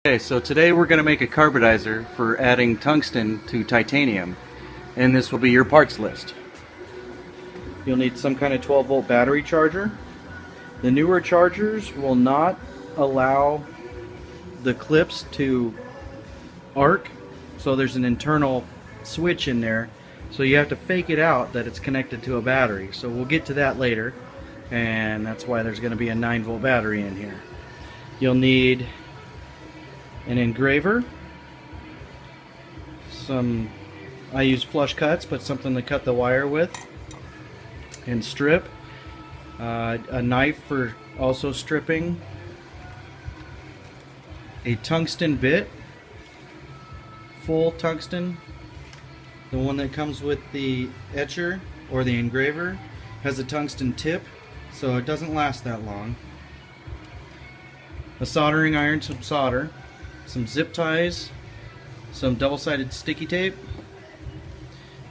Okay, so today we're going to make a carbidizer for adding tungsten to titanium, and this will be your parts list. You'll need some kind of 12-volt battery charger. The newer chargers will not allow the clips to arc, so there's an internal switch in there, so you have to fake it out that it's connected to a battery. So we'll get to that later, and that's why there's going to be a 9-volt battery in here. You'll need an engraver, I use flush cuts, but something to cut the wire with, and strip, a knife for also stripping, a tungsten bit, full tungsten. The one that comes with the etcher or the engraver has a tungsten tip, so it doesn't last that long. A soldering iron, some solder, some zip ties, some double-sided sticky tape,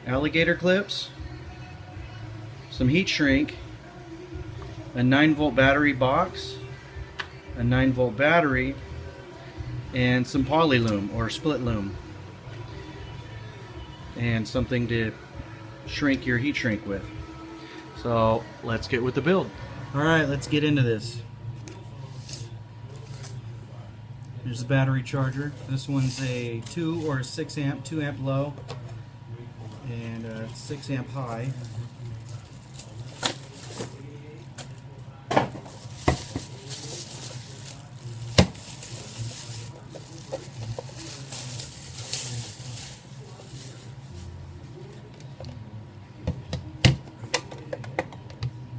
alligator clips, some heat shrink, a 9-volt battery box, a 9-volt battery, and some poly loom or split loom, and something to shrink your heat shrink with. So let's get with the build. Alright, let's get into this. Here's the battery charger. This one's a 2 or a 6 amp, 2 amp low and a 6 amp high.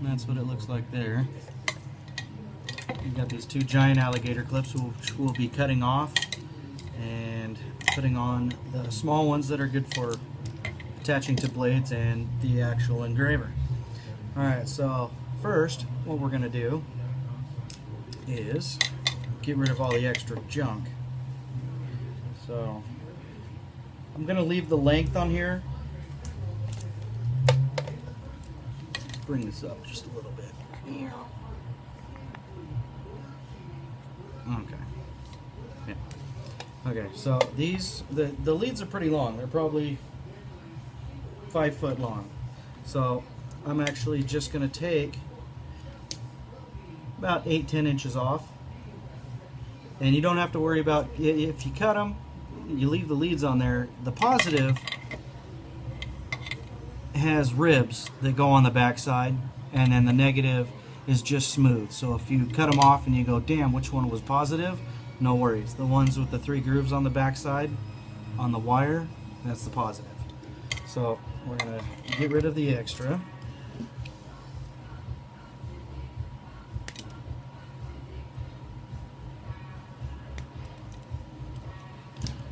And that's what it looks like there. We've got these 2 giant alligator clips which we'll be cutting off and putting on the small ones that are good for attaching to blades and the actual engraver. Alright, so first what we're going to do is get rid of all the extra junk. So I'm going to leave the length on here. Let's bring this up just a little bit. Okay. Yeah. Okay, so the leads are pretty long. They're probably 5 foot long. So I'm actually just going to take about 8-10 inches off. And you don't have to worry about, if you cut them, you leave the leads on there. The positive has ribs that go on the back side, and then the negative is just smooth. So if you cut them off and you go, damn, which one was positive? No worries. The ones with the 3 grooves on the back side on the wire, that's the positive. So we're going to get rid of the extra.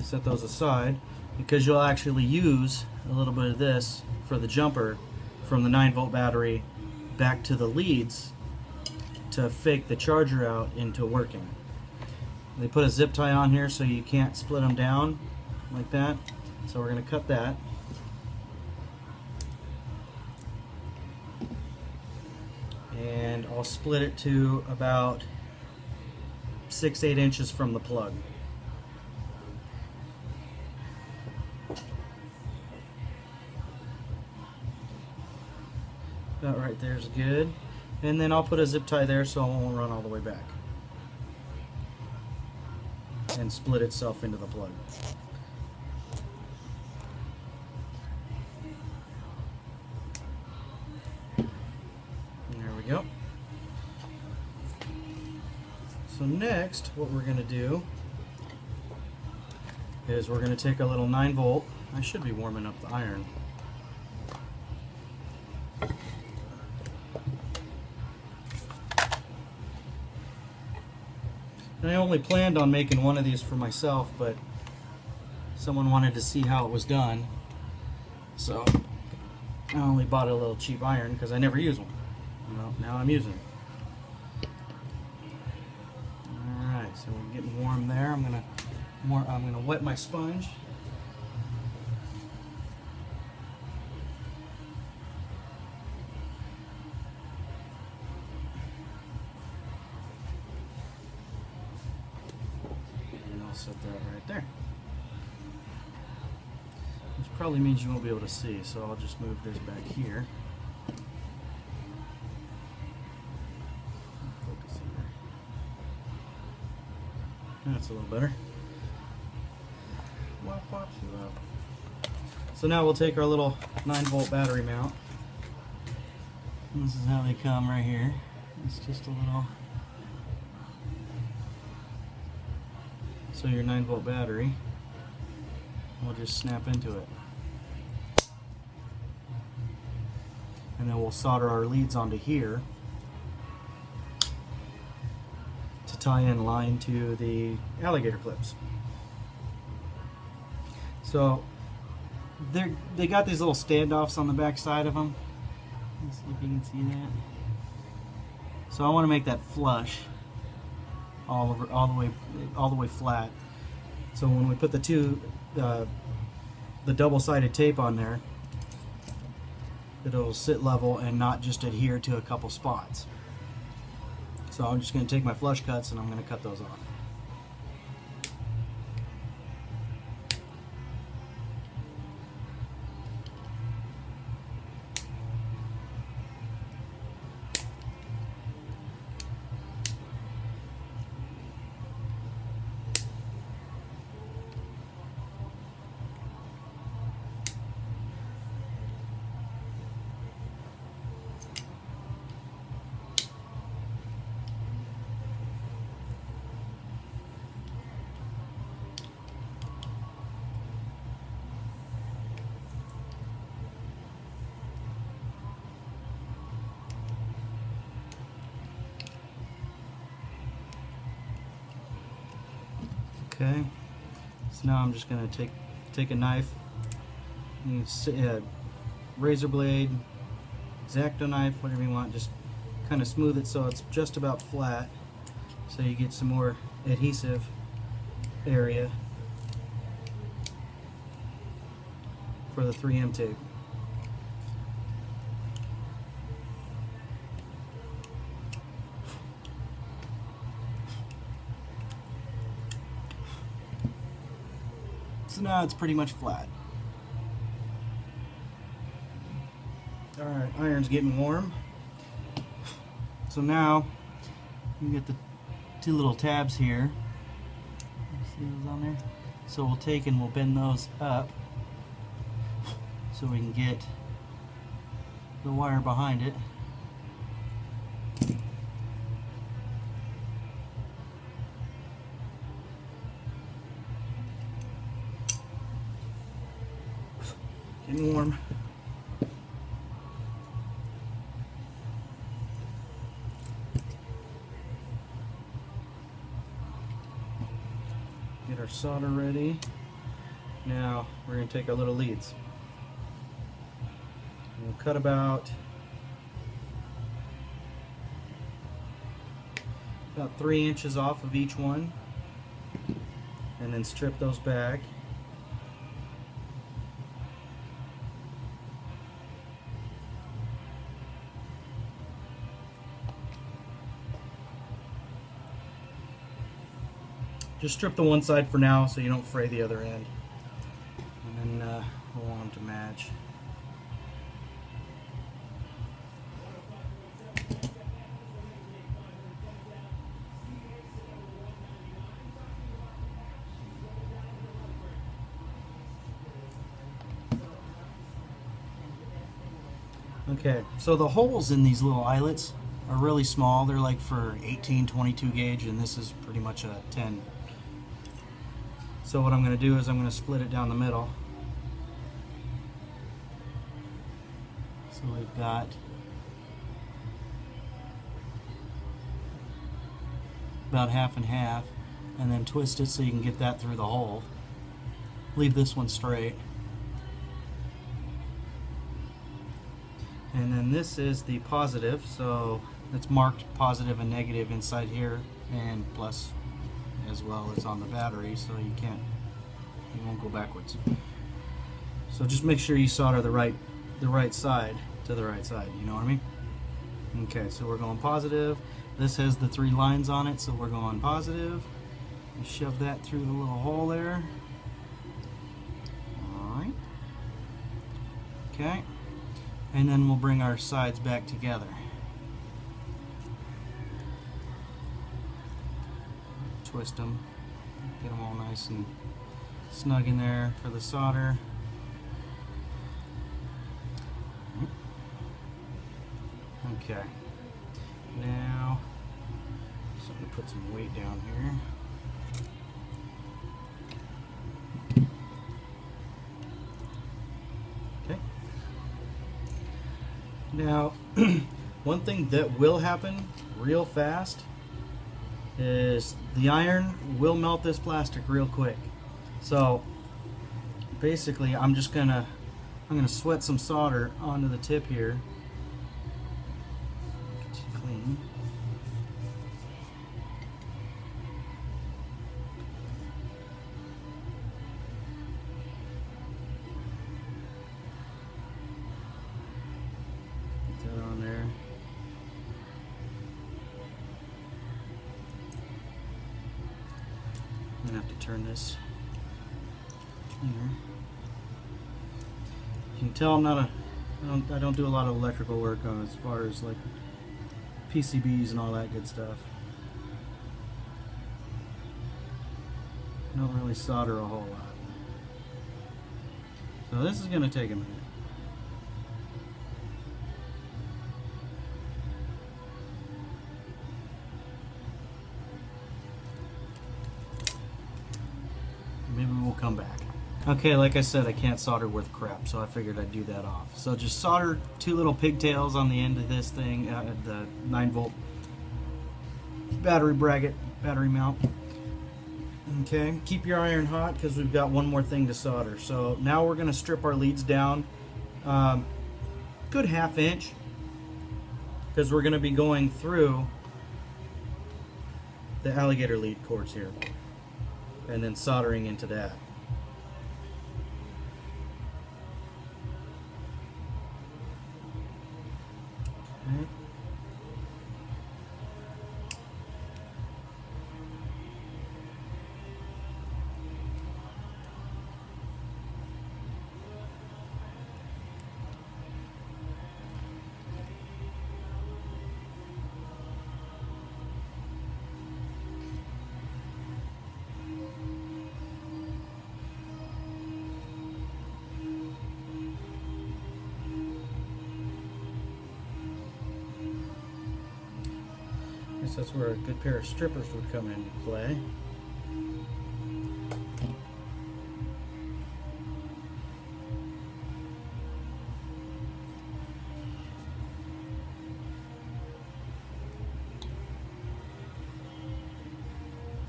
Set those aside because you'll actually use a little bit of this for the jumper from the 9-volt battery back to the leads to fake the charger out into working. They put a zip tie on here so you can't split them down like that. So we're going to cut that. And I'll split it to about 6-8 inches from the plug. About right there is good. And then I'll put a zip tie there so it won't run all the way back. And split itself into the plug. There we go. So next, what we're going to do is we're going to take a little 9-volt. I should be warming up the iron. And I only planned on making one of these for myself, but someone wanted to see how it was done. So I only bought a little cheap iron because I never use one. Well, now I'm using it. Alright, so we're getting warm there. I'm gonna wet my sponge. set that right there. Which probably means you won't be able to see, so I'll just move this back here. Focus here. That's a little better. So now we'll take our little 9-volt battery mount. This is how they come right here. It's just a little... So your 9-volt battery will just snap into it. And then we'll solder our leads onto here to tie in line to the alligator clips. So they got these little standoffs on the back side of them. Let's see if you can see that. So I want to make that flush all the way flat. So when we put the double-sided tape on there, it'll sit level and not just adhere to a couple spots. So I'm just going to take my flush cuts and I'm going to cut those off. Okay, so now I'm just going to take a knife, razor blade, X-Acto knife, whatever you want, just kind of smooth it so it's just about flat, so you get some more adhesive area for the 3M tape. So now it's pretty much flat. Alright, iron's getting warm. So now you get the two little tabs here. See those on there? So we'll take and we'll bend those up so we can get the wire behind it. Getting warm. Get our solder ready. Now we're going to take our little leads. We'll cut about 3 inches off of each one and then strip those back. Just strip the one side for now so you don't fray the other end. And then we'll want them to match. Okay, so the holes in these little eyelets are really small. They're like for 18, 22 gauge, and this is pretty much a 10. So what I'm going to do is I'm going to split it down the middle. So we've got about half and half, and then twist it so you can get that through the hole. Leave this one straight. And then this is the positive, so it's marked positive and negative inside here, and plus as well as on the battery, so you won't go backwards. So just make sure you solder the right side to the right side, you know what I mean? Okay, so we're going positive. This has the 3 lines on it, so we're going positive, You shove that through the little hole there. Alright. Okay. And then we'll bring our sides back together. Twist them. Get them all nice and snug in there for the solder. Okay. Now, so I'm going to put some weight down here. Okay. Now, one thing that will happen real fast is the iron will melt this plastic real quick. So basically I'm gonna sweat some solder onto the tip here. Get you clean. Get that on there. I'm gonna have to turn this here. You can tell I don't do a lot of electrical work on as far as like PCBs and all that good stuff. I don't really solder a whole lot. So this is gonna take a minute. Maybe we'll come back. Okay, like I said, I can't solder worth crap, so I figured I'd do that off. So just solder two little pigtails on the end of this thing, the 9-volt battery bracket, battery mount. Okay, keep your iron hot because we've got one more thing to solder. So now we're going to strip our leads down, good 1/2 inch, because we're going to be going through the alligator lead cords here, and then soldering into that. Okay. That's where a good pair of strippers would come into play.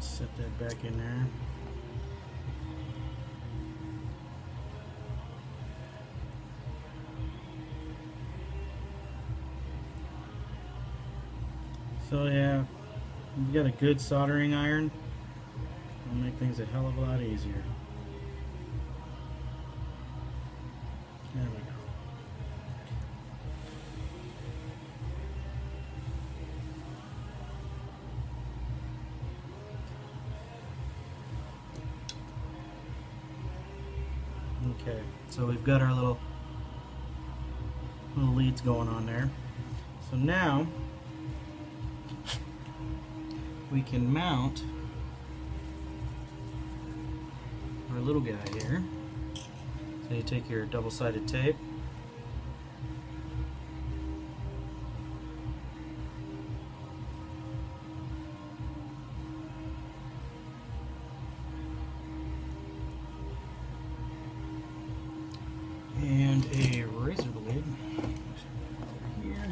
Set that back in there. So yeah, if you've got a good soldering iron, it'll make things a hell of a lot easier. There we go. Okay, so we've got our little leads going on there. So now we can mount our little guy here. So you take your double-sided tape, and a razor blade here.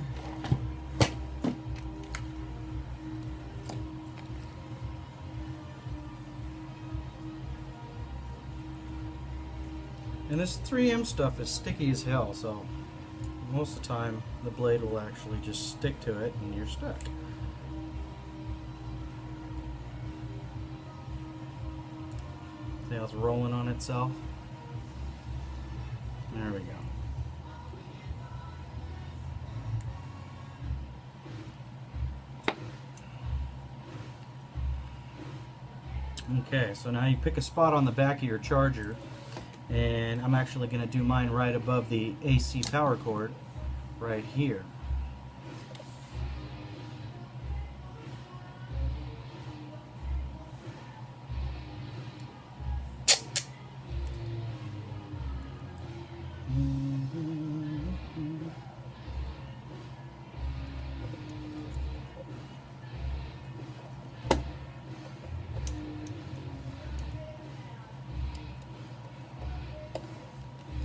And this 3M stuff is sticky as hell, so most of the time the blade will actually just stick to it and you're stuck. See how it's rolling on itself? There we go. Okay, so now you pick a spot on the back of your charger, and I'm actually going to do mine right above the AC power cord right here.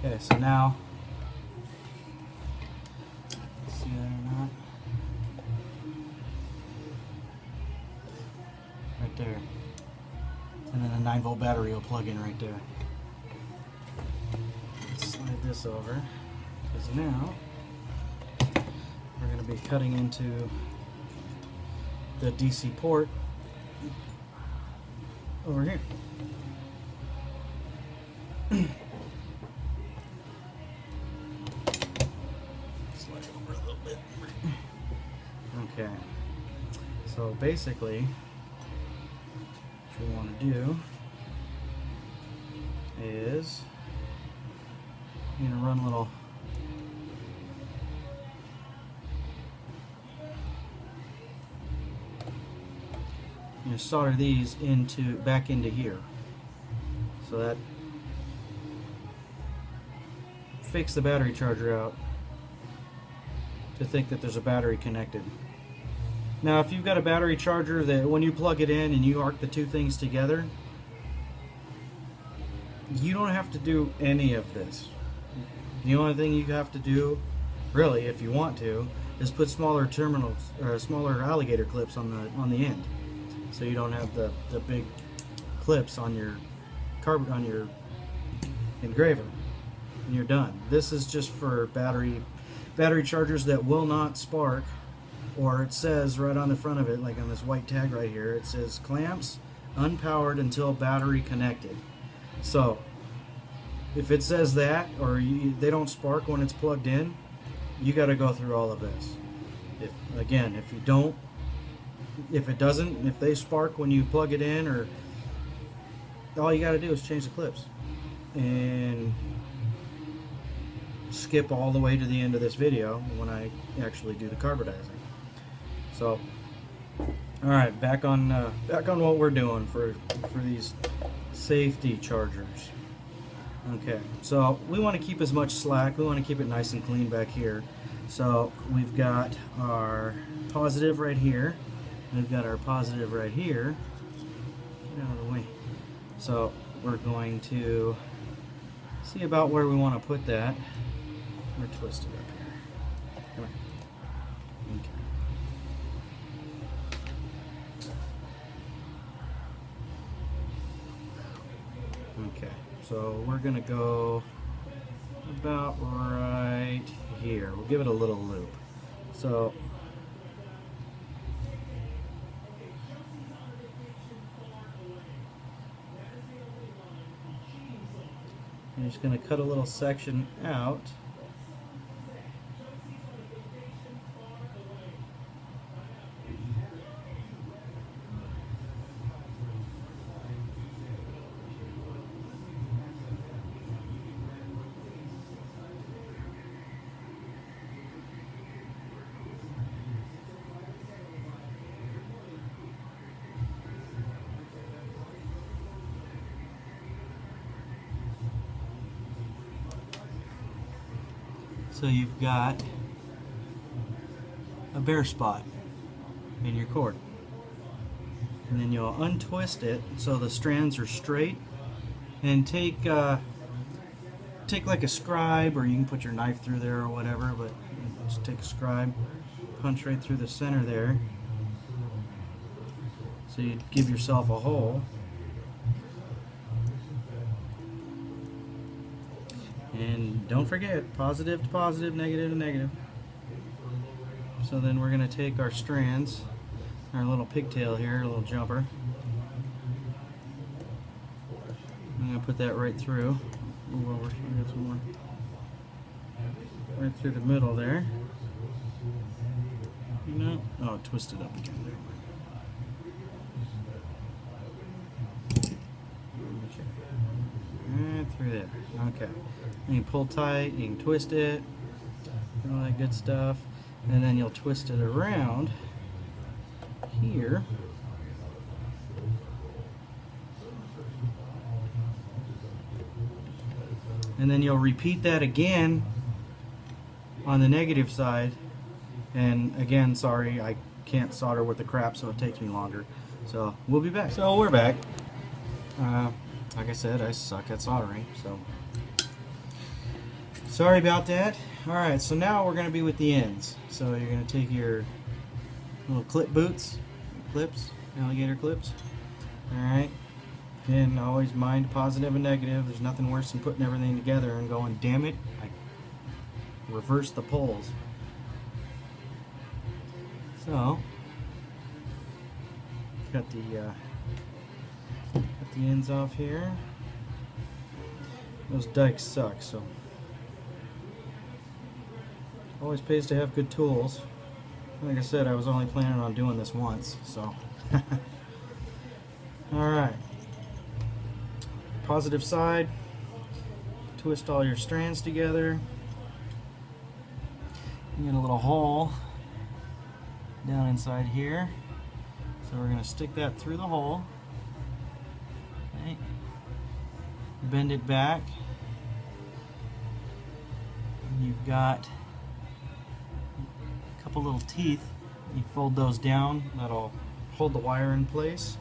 Okay, so now, see that or not? Right there. And then a 9-volt battery will plug in right there. Let's slide this over, because now we're going to be cutting into the DC port over here. Slide over a little bit. Okay. So basically, what we want to do is I'm going to run a little solder these back into here, so that fakes the battery charger out to think that there's a battery connected. Now if you've got a battery charger that when you plug it in and you arc the two things together, you don't have to do any of this. The only thing you have to do, really, if you want to, is put smaller terminals or smaller alligator clips on the end, so you don't have the big clips on your engraver, and you're done. This is just for battery chargers that will not spark, or it says right on the front of it, like on this white tag right here, it says clamps unpowered until battery connected. So if it says that, or they don't spark when it's plugged in, you got to go through all of this. If they spark when you plug it in, or all you got to do is change the clips and skip all the way to the end of this video when I actually do the carbidizing. So, all right, back on what we're doing for these safety chargers. Okay, so we want to keep as much slack. We want to keep it nice and clean back here. So we've got our positive right here. We've got our positive right here. Get out of the way. So we're going to see about where we want to put that. We're twisted up here. Come on. Okay. Okay. So we're going to go about right here. We'll give it a little loop. So I'm just going to cut a little section out. So you've got a bare spot in your cord, and then you'll untwist it so the strands are straight, and take like a scribe, or you can put your knife through there or whatever, but just take a scribe, punch right through the center there, so you give yourself a hole. And don't forget, positive to positive, negative to negative. So then we're going to take our strands, our little pigtail here, a little jumper. I'm going to put that right through. Move over, so we got some more. Right through the middle there. Oh, twist it up again. through there. Okay. And you pull tight, you can twist it, and all that good stuff. And then you'll twist it around here. And then you'll repeat that again on the negative side. And again, sorry, I can't solder with the crap, so it takes me longer. So we'll be back. So we're back. Like I said, I suck at soldering, so sorry about that. Alright, so now we're going to be with the ends. So you're going to take your little clip boots, clips, alligator clips. Alright. And always mind positive and negative. There's nothing worse than putting everything together and going, damn it, I reversed the poles. So, got the ends off here. Those dikes suck, so always pays to have good tools. Like I said, I was only planning on doing this once, so. Alright. Positive side, twist all your strands together. You get a little hole down inside here, so we're going to stick that through the hole. Okay. Bend it back. And you've got a couple little teeth. You fold those down, that'll hold the wire in place.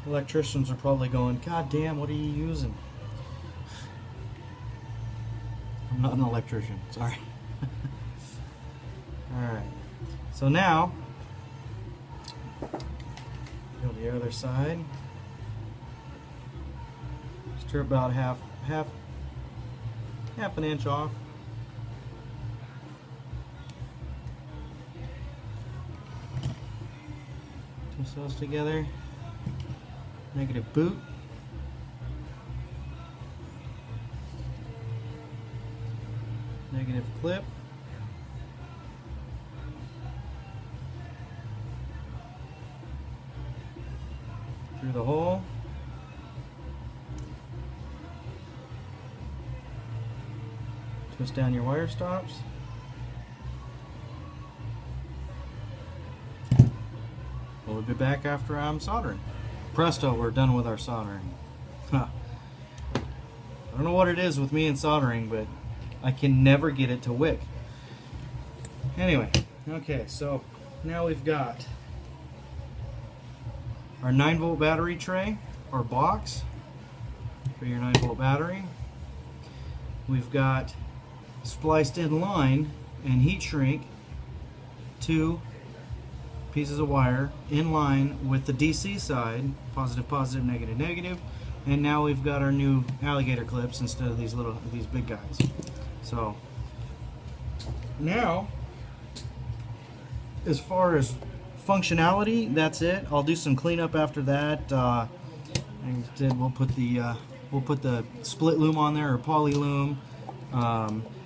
Electricians are probably going, God damn, what are you using? I'm not an electrician, sorry. Alright, so now, go to the other side. Strip about half an inch off. Twist those together. Negative boot. Negative clip. Through the hole. Twist down your wire stops. We'll be back after I'm soldering. Presto, we're done with our soldering. Huh. I don't know what it is with me and soldering, but I can never get it to wick. Anyway, okay, so now we've got our 9-volt battery tray, or box, for your 9-volt battery. We've got spliced in line and heat shrink 2 pieces of wire in line with the DC side, positive, positive, negative, negative, and now we've got our new alligator clips instead of these big guys. So now, as far as functionality, that's it. I'll do some cleanup after that. Instead, we'll put the split loom on there, or poly loom.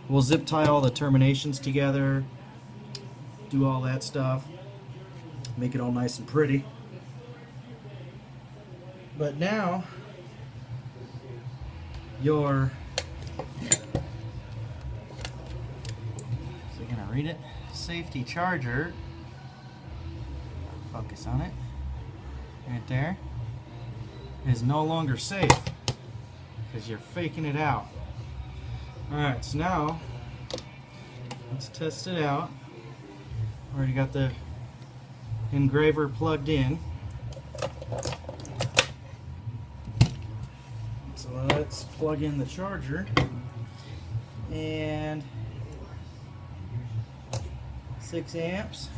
We'll zip tie all the terminations together, do all that stuff. Make it all nice and pretty. But now, your, is it gonna read it? Safety charger, focus on it, right there, is no longer safe because you're faking it out. Alright, so now, let's test it out. Already got the engraver plugged in. So let's plug in the charger and 6 amps.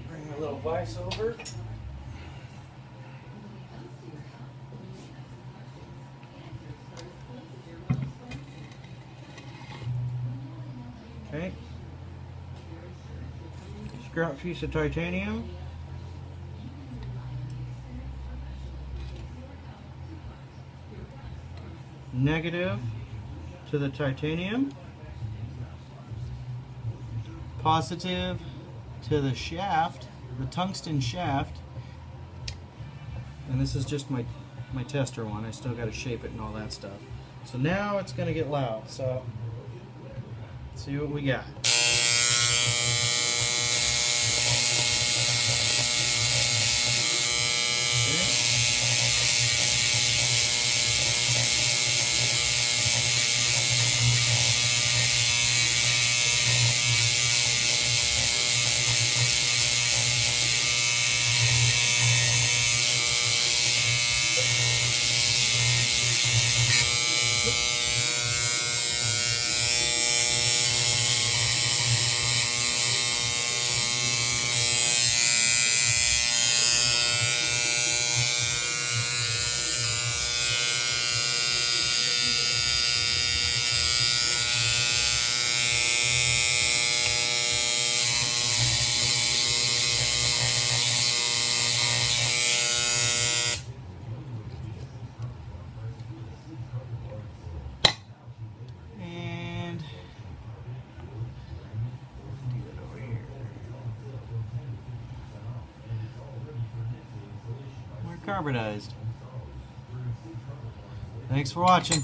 Bring a little vise over. Okay. Scrap piece of titanium. Negative to the titanium. Positive to the shaft, the tungsten shaft. And this is just my tester one. I still got to shape it and all that stuff. So now it's going to get loud. So let's see what we got. Carbidized. Thanks for watching.